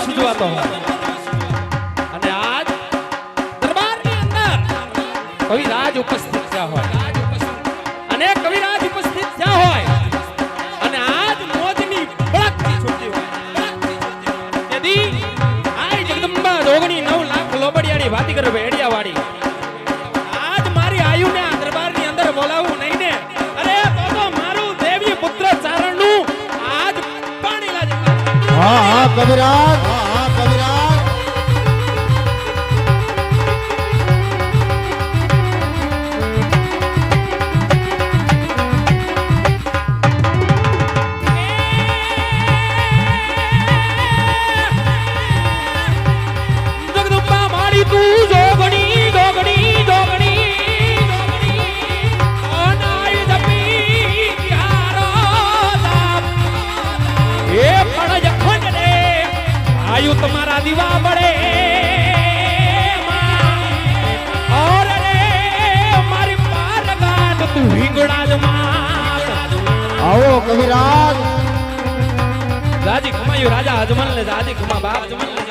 દિવસ ઉજવાતો અને આજ દરબારની અંદર કવિરાજ ઉપસ્થિત થયા હોય અને કવિરાજ ઉપસ્થિત થયા હોય અને આજ મોજની બળકતી છૂટી હોય તેથી આ જગદંબા જોગણી 9 લાખ લોબડિયાની વાતી કરે ભેડિયા વાળી આજ મારી આયુને આ દરબારની અંદર બોલાવું નહીં ને અરે તો મારું દેવી પુત્ર ચારણનું આજ પાણી લાજે હા હા કવિરાજ હા કવિરાજ तुम्हारा दीवा बड़े और रे मारी पार गात तू हिंगड़ा जमात आओ कविराज राजी खमायो राजा अजमल ने राजी खमा बाप अजमल ने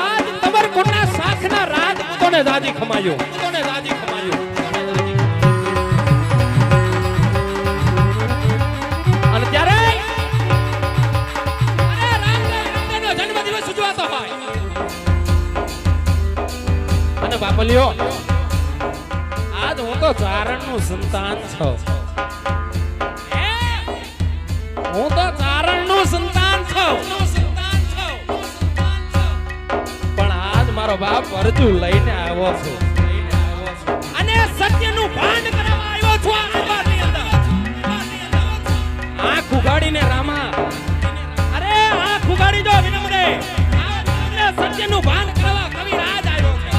आज तबर कोना साखना राज कोने राजी खमायो અને ત્યારે બાપલિયો આજ હું તો ચારણનું સંતાન છું હું તો ચારણનું સંતાન છું પણ આજ મારો બાપ અરજુ લઈને આવ્યો છું અને સત્યનું ભાન કરવા આવ્યો છું આ દરબારની અંદર આંખ ઉગાડીને રામા અરે આંખ ઉગાડી જો વિનમ્રે સત્યનું ભાન કરવા કવિરાજ આવ્યો છે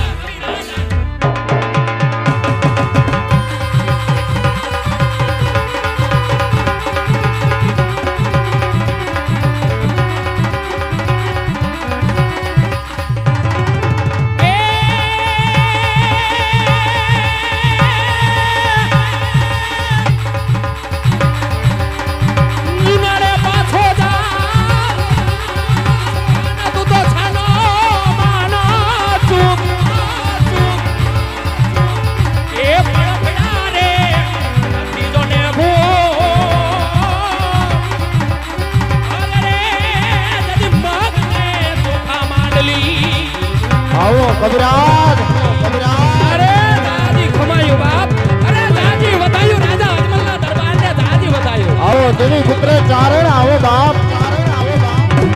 कविराज अरे दादी खमायो बाप अरे दादी बतायो राजा अजमल ना दरबार ने दादी बतायो आओ देवी पुत्र चारण आओ बाप